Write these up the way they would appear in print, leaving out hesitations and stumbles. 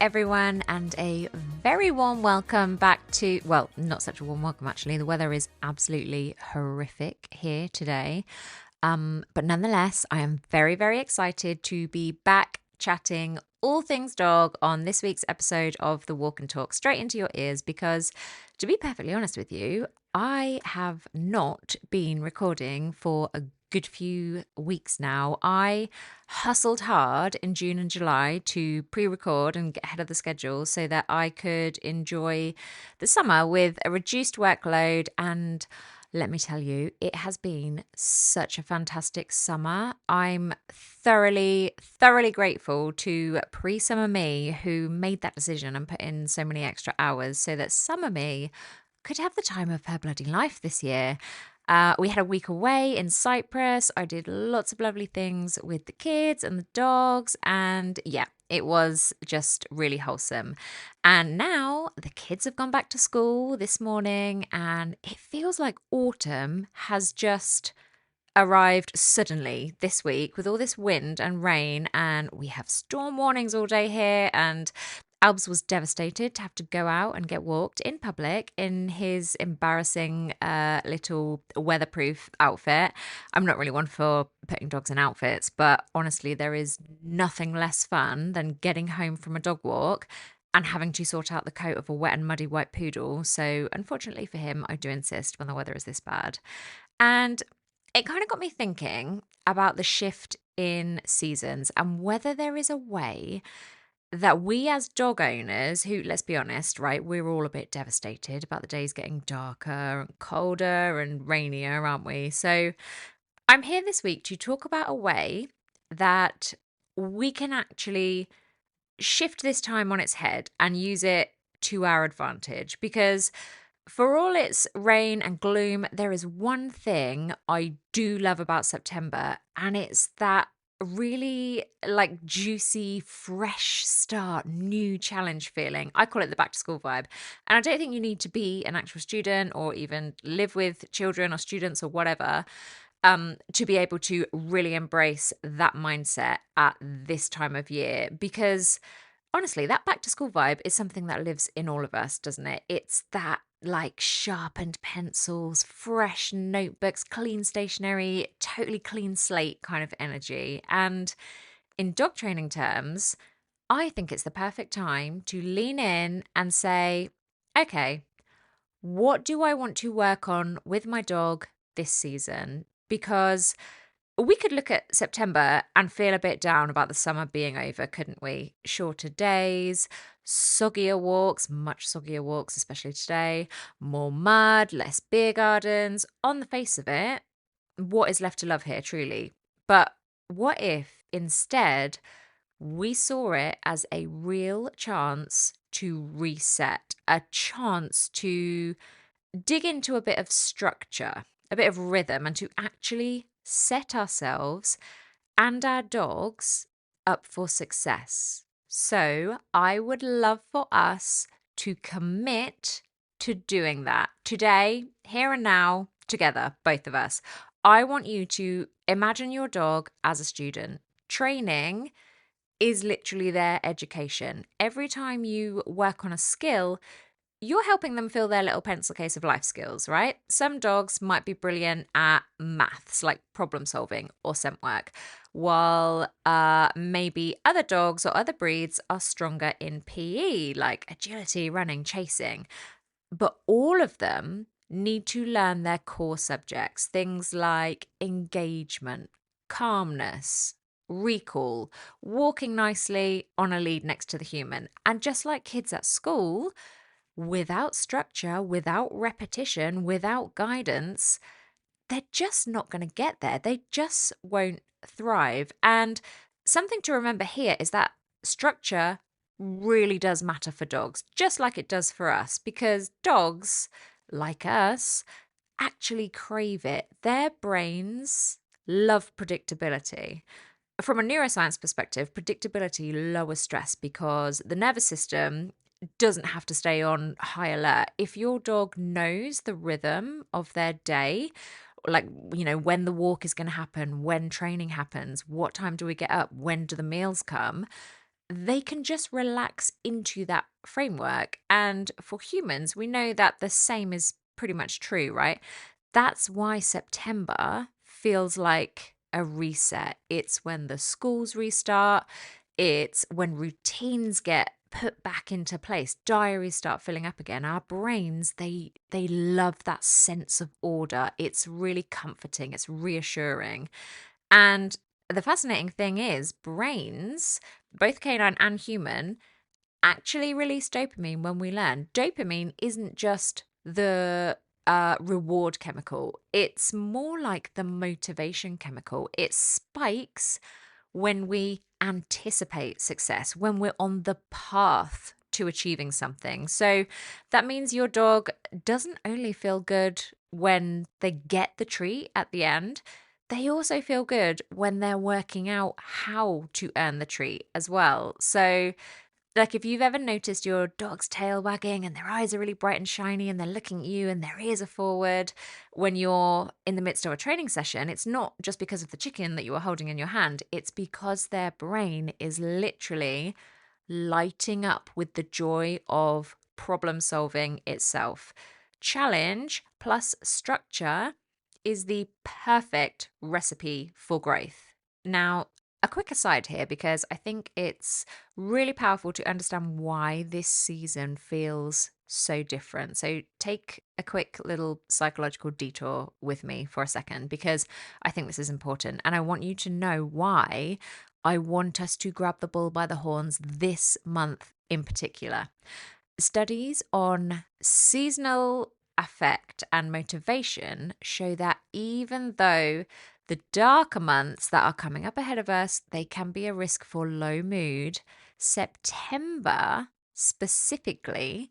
everyone, and a very warm welcome back to, well, not such a warm welcome actually. The weather is absolutely horrific here today. But nonetheless, I am very, very excited to be back chatting all things dog on this week's episode of the Walk and Talk straight into your ears, because to be perfectly honest with you, I have not been recording for a good few weeks now. I hustled hard in June and July to pre-record and get ahead of the schedule so that I could enjoy the summer with a reduced workload. And let me tell you, it has been such a fantastic summer. I'm thoroughly grateful to pre-summer me who made that decision and put in so many extra hours so that summer me could have the time of her bloody life this year. We had a week away in Cyprus. I did lots of lovely things with the kids and the dogs. And yeah, it was just really wholesome. And now the kids have gone back to school this morning, and it feels like autumn has just arrived suddenly this week with all this wind and rain, and we have storm warnings all day here. And Albs was devastated to have to go out and get walked in public in his embarrassing little weatherproof outfit. I'm not really one for putting dogs in outfits, but honestly, there is nothing less fun than getting home from a dog walk and having to sort out the coat of a wet and muddy white poodle. So unfortunately for him, I do insist when the weather is this bad. And it kind of got me thinking about the shift in seasons and whether there is a way that we as dog owners who, let's be honest, right, we're all a bit devastated about the days getting darker and colder and rainier, aren't we? So I'm here this week to talk about a way that we can actually shift this time on its head and use it to our advantage. Because for all its rain and gloom, there is one thing I do love about September, and it's that really like juicy, fresh start, new challenge feeling. I call it the back to school vibe. And I don't think you need to be an actual student or even live with children or students or whatever to be able to really embrace that mindset at this time of year. Because honestly, that back to school vibe is something that lives in all of us, doesn't it? It's that like sharpened pencils, fresh notebooks, clean stationery, totally clean slate kind of energy. And in dog training terms, I think it's the perfect time to lean in and say, okay, what do I want to work on with my dog this season? Because we could look at September and feel a bit down about the summer being over, couldn't we? Shorter days, soggier walks, much soggier walks, especially today, more mud, less beer gardens. On the face of it, what is left to love here, truly? But what if instead we saw it as a real chance to reset, a chance to dig into a bit of structure, a bit of rhythm, and to actually set ourselves and our dogs up for success? So I would love for us to commit to doing that today, here and now, together, both of us. I want you to imagine your dog as a student. Training is literally their education. Every time you work on a skill, you're helping them fill their little pencil case of life skills, right? Some dogs might be brilliant at maths, like problem solving or scent work, while maybe other dogs or other breeds are stronger in PE, like agility, running, chasing. But all of them need to learn their core subjects, things like engagement, calmness, recall, walking nicely on a lead next to the human. And just like kids at school, without structure, without repetition, without guidance, they're just not going to get there. They just won't thrive. And something to remember here is that structure really does matter for dogs, just like it does for us, because dogs, like us, actually crave it. Their brains love predictability. From a neuroscience perspective, predictability lowers stress because the nervous system doesn't have to stay on high alert. If your dog knows the rhythm of their day, like, you know, when the walk is going to happen, when training happens, what time do we get up, when do the meals come, they can just relax into that framework. And for humans, we know that the same is pretty much true, right? That's why September feels like a reset. It's when the schools restart, it's when routines get put back into place, diaries start filling up again. Our brains, they love that sense of order. It's really comforting, it's reassuring. And the fascinating thing is brains, both canine and human, actually release dopamine when we learn. Dopamine isn't just the reward chemical, it's more like the motivation chemical. It spikes when we anticipate success, when we're on the path to achieving something. So that means your dog doesn't only feel good when they get the treat at the end, they also feel good when they're working out how to earn the treat as well. So like if you've ever noticed your dog's tail wagging and their eyes are really bright and shiny and they're looking at you and their ears are forward when you're in the midst of a training session, it's not just because of the chicken that you are holding in your hand. It's because their brain is literally lighting up with the joy of problem solving itself. Challenge plus structure is the perfect recipe for growth. Now, a quick aside here, because I think it's really powerful to understand why this season feels so different. So, take a quick little psychological detour with me for a second, because I think this is important. And I want you to know why I want us to grab the bull by the horns this month in particular. Studies on seasonal affect and motivation show that even though the darker months that are coming up ahead of us, they can be a risk for low mood, September specifically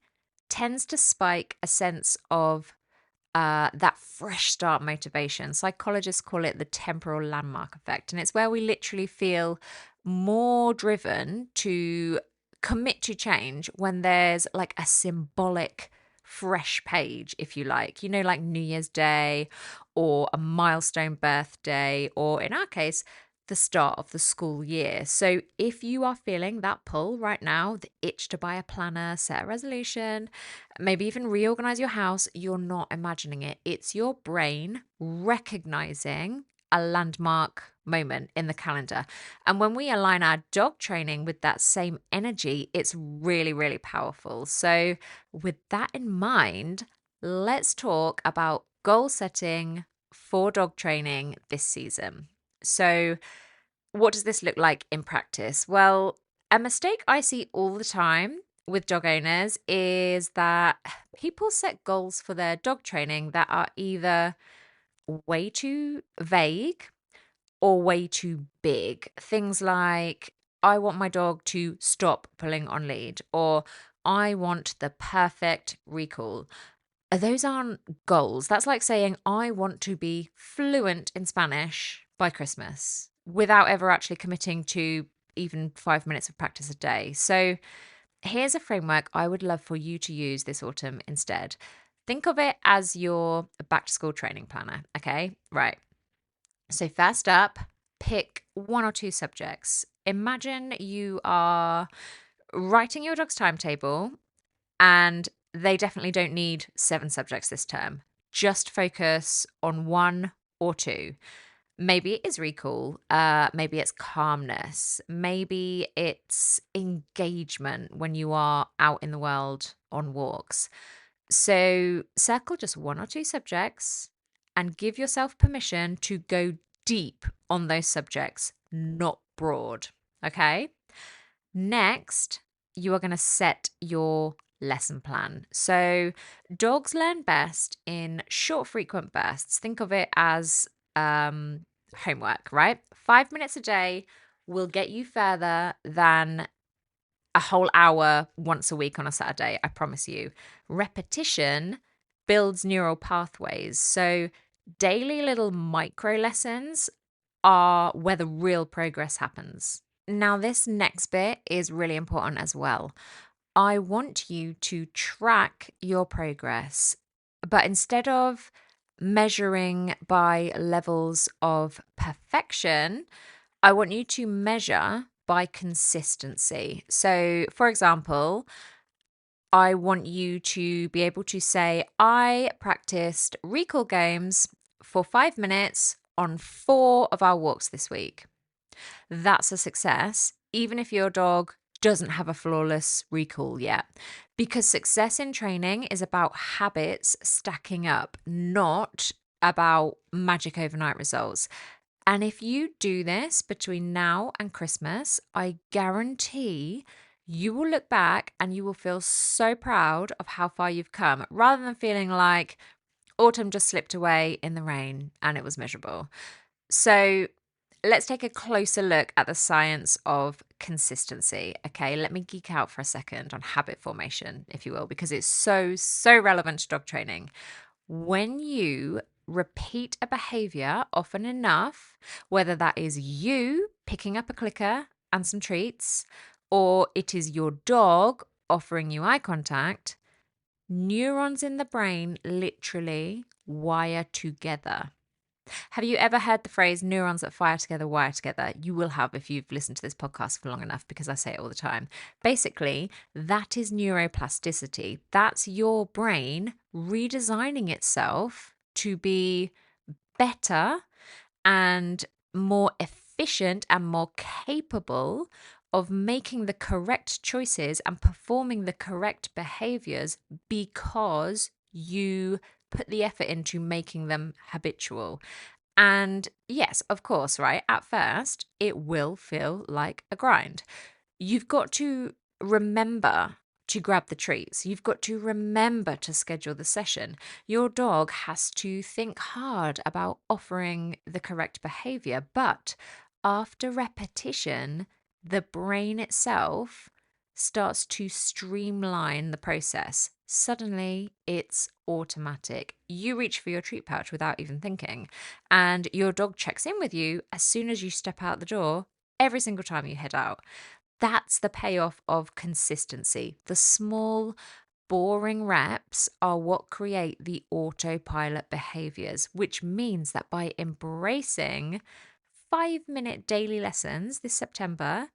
tends to spike a sense of that fresh start motivation. Psychologists call it the temporal landmark effect. And it's where we literally feel more driven to commit to change when there's like a symbolic fresh page, if you like, like New Year's Day or a milestone birthday, or in our case, the start of the school year. So if you are feeling that pull right now, the itch to buy a planner, set a resolution, maybe even reorganize your house, you're not imagining it. It's your brain recognizing a landmark moment in the calendar. And when we align our dog training with that same energy, it's really, really powerful. So, with that in mind, let's talk about goal setting for dog training this season. So, what does this look like in practice? Well, a mistake I see all the time with dog owners is that people set goals for their dog training that are either way too vague or way too big. Things like, I want my dog to stop pulling on lead, or I want the perfect recall. Those aren't goals. That's like saying, I want to be fluent in Spanish by Christmas without ever actually committing to even 5 minutes of practice a day. So here's a framework I would love for you to use this autumn instead. Think of it as your back to school training planner. Okay, right. So, first up, pick one or two subjects. Imagine you are writing your dog's timetable, and they definitely don't need 7 subjects this term. Just focus on one or two. Maybe it is recall. Maybe it's calmness. Maybe it's engagement when you are out in the world on walks. So circle just one or two subjects and give yourself permission to go deep on those subjects, not broad. Okay. Next, you are going to set your lesson plan. So, dogs learn best in short, frequent bursts. Think of it as homework, right? 5 minutes a day will get you further than a whole hour once a week on a Saturday. I promise you. Repetition builds neural pathways. So, daily little micro lessons are where the real progress happens. Now, this next bit is really important as well. I want you to track your progress, but instead of measuring by levels of perfection, I want you to measure by consistency. So, for example, I want you to be able to say, I practiced recall games for 5 minutes on 4 of our walks this week. That's a success, even if your dog doesn't have a flawless recall yet. Because success in training is about habits stacking up, not about magic overnight results. And if you do this between now and Christmas, I guarantee you will look back and you will feel so proud of how far you've come, rather than feeling like autumn just slipped away in the rain and it was miserable. So let's take a closer look at the science of consistency. Okay, let me geek out for a second on habit formation, if you will, because it's so relevant to dog training. When you repeat a behavior often enough, whether that is you picking up a clicker and some treats, or it is your dog offering you eye contact, neurons in the brain literally wire together. Have you ever heard the phrase neurons that fire together wire together? You will have if you've listened to this podcast for long enough, because I say it all the time. Basically, that is neuroplasticity. That's your brain redesigning itself to be better and more efficient and more capable of making the correct choices and performing the correct behaviors because you put the effort into making them habitual. And yes, of course, right? At first, it will feel like a grind. You've got to remember to grab the treats. You've got to remember to schedule the session. Your dog has to think hard about offering the correct behavior. But after repetition, the brain itself starts to streamline the process. Suddenly, it's automatic. You reach for your treat pouch without even thinking, and your dog checks in with you as soon as you step out the door every single time you head out. That's the payoff of consistency. The small, boring reps are what create the autopilot behaviors, which means that by embracing 5-minute daily lessons this September,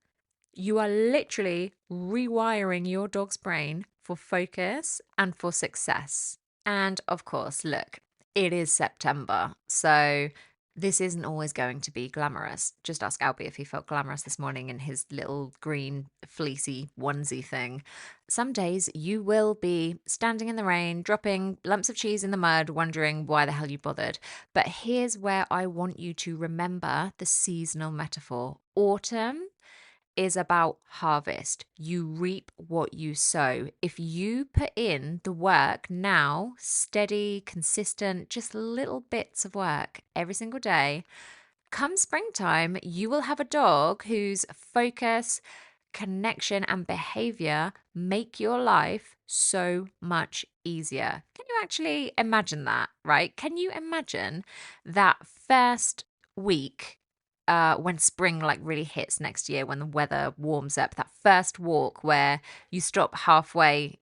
you are literally rewiring your dog's brain for focus and for success. And of course, look, it is September, so this isn't always going to be glamorous. Just ask Albie if he felt glamorous this morning in his little green fleecy onesie thing. Some days you will be standing in the rain, dropping lumps of cheese in the mud, wondering why the hell you bothered. But here's where I want you to remember the seasonal metaphor. Autumn is about harvest. You reap what you sow. If you put in the work now, steady, consistent, just little bits of work every single day, come springtime, you will have a dog whose focus, connection, and behavior make your life so much easier. Can you actually imagine that, right? Can you imagine that first week when spring like really hits next year, when the weather warms up, that first walk where you stop halfway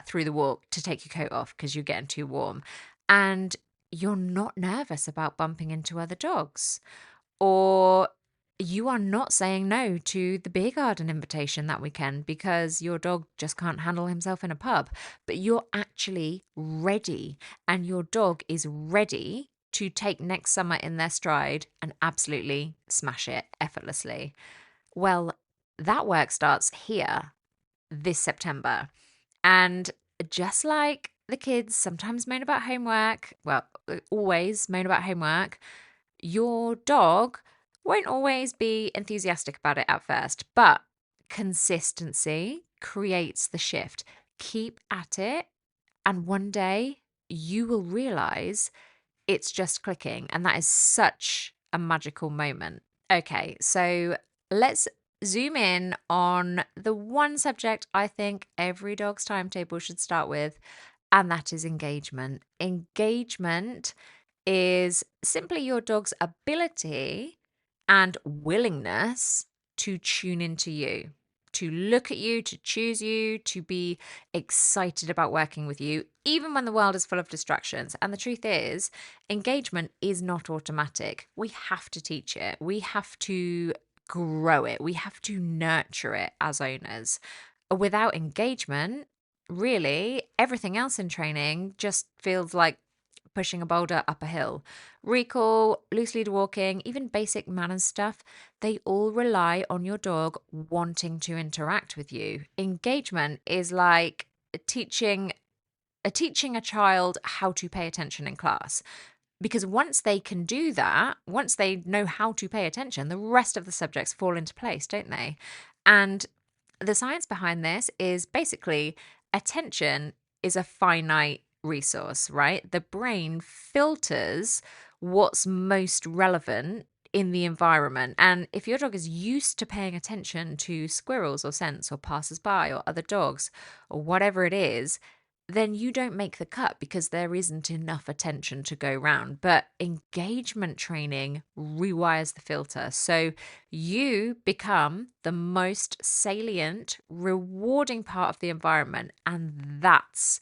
through the walk to take your coat off because you're getting too warm, and you're not nervous about bumping into other dogs, or you are not saying no to the beer garden invitation that weekend because your dog just can't handle himself in a pub, but you're actually ready, and your dog is ready to take next summer in their stride and absolutely smash it effortlessly. Well, that work starts here this September. And just like the kids sometimes moan about homework, well, always moan about homework, your dog won't always be enthusiastic about it at first, but consistency creates the shift. Keep at it, and one day you will realize it's just clicking. And that is such a magical moment. Okay, so let's zoom in on the one subject I think every dog's timetable should start with, and that is engagement. Engagement is simply your dog's ability and willingness to tune into you, to look at you, to choose you, to be excited about working with you, even when the world is full of distractions. And the truth is, engagement is not automatic. We have to teach it. We have to grow it. We have to nurture it as owners. Without engagement, really, everything else in training just feels like pushing a boulder up a hill. Recall, loose lead walking, even basic manners stuff, they all rely on your dog wanting to interact with you. Engagement is like teaching teaching a child how to pay attention in class. Because once they can do that, once they know how to pay attention, the rest of the subjects fall into place, don't they? And the science behind this is basically attention is a finite resource, right? The brain filters what's most relevant in the environment. And if your dog is used to paying attention to squirrels or scents or passers-by or other dogs or whatever it is, then you don't make the cut because there isn't enough attention to go round. But engagement training rewires the filter. So you become the most salient, rewarding part of the environment. And that's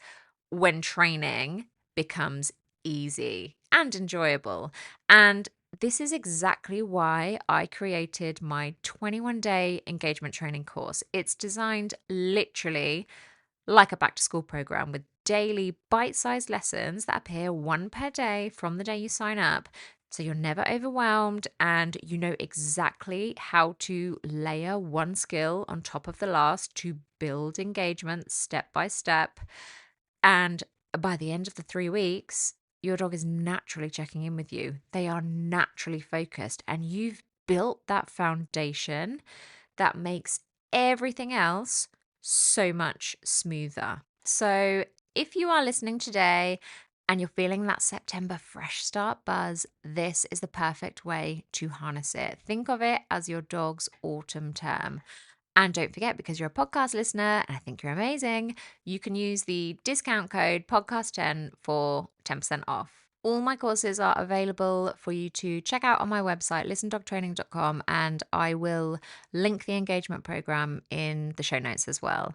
when training becomes easy and enjoyable. And this is exactly why I created my 21-day engagement training course. It's designed literally like a back to school program with daily bite-sized lessons that appear one per day from the day you sign up. So you're never overwhelmed and you know exactly how to layer one skill on top of the last to build engagement step by step. And by the end of the 3 weeks, your dog is naturally checking in with you. They are naturally focused and you've built that foundation that makes everything else so much smoother. So, if you are listening today and you're feeling that September fresh start buzz, this is the perfect way to harness it. Think of it as your dog's autumn term. And don't forget, because you're a podcast listener and I think you're amazing, you can use the discount code podcast10 for 10% off. All my courses are available for you to check out on my website, listendogtraining.com, and I will link the engagement program in the show notes as well.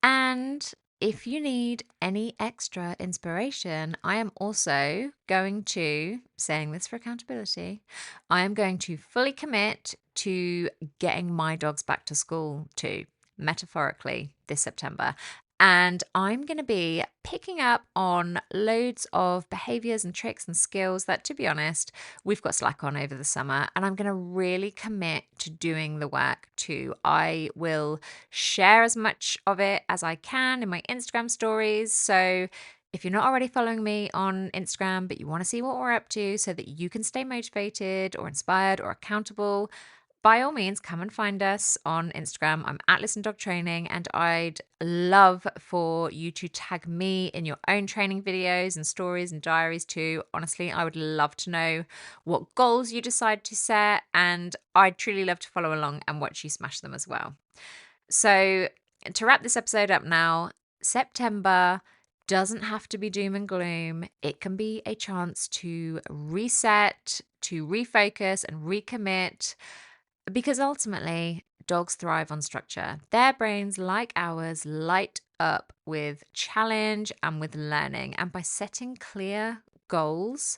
And if you need any extra inspiration, I am also going to, saying this for accountability, I am going to fully commit to getting my dogs back to school too, metaphorically, this September. And I'm going to be picking up on loads of behaviors and tricks and skills that, to be honest, we've got slack on over the summer. And I'm going to really commit to doing the work too. I will share as much of it as I can in my Instagram stories. So if you're not already following me on Instagram, but you want to see what we're up to so that you can stay motivated or inspired or accountable, by all means, come and find us on Instagram. I'm at Listen Dog Training, and I'd love for you to tag me in your own training videos and stories and diaries too. Honestly, I would love to know what goals you decide to set, and I'd truly love to follow along and watch you smash them as well. So, to wrap this episode up now, September doesn't have to be doom and gloom. It can be a chance to reset, to refocus, and recommit. Because ultimately, dogs thrive on structure. Their brains, like ours, light up with challenge and with learning. And by setting clear goals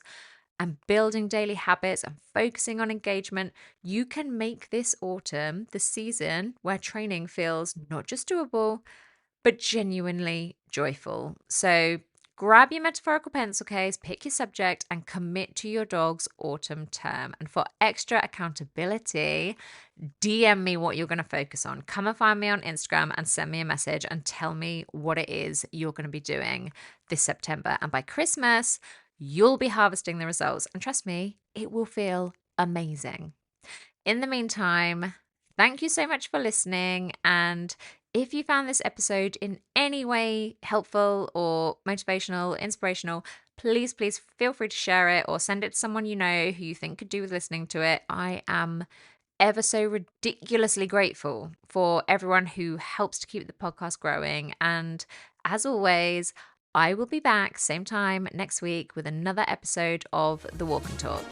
and building daily habits and focusing on engagement, you can make this autumn the season where training feels not just doable, but genuinely joyful. So grab your metaphorical pencil case, pick your subject, and commit to your dog's autumn term. And for extra accountability, DM me what you're going to focus on. Come and find me on Instagram and send me a message and tell me what it is you're going to be doing this September. And by Christmas, you'll be harvesting the results. And trust me, it will feel amazing. In the meantime, thank you so much for listening. And if you found this episode in any way helpful or motivational, inspirational, please feel free to share it or send it to someone you know who you think could do with listening to it. I am ever so ridiculously grateful for everyone who helps to keep the podcast growing. And as always, I will be back same time next week with another episode of The Walk and Talk.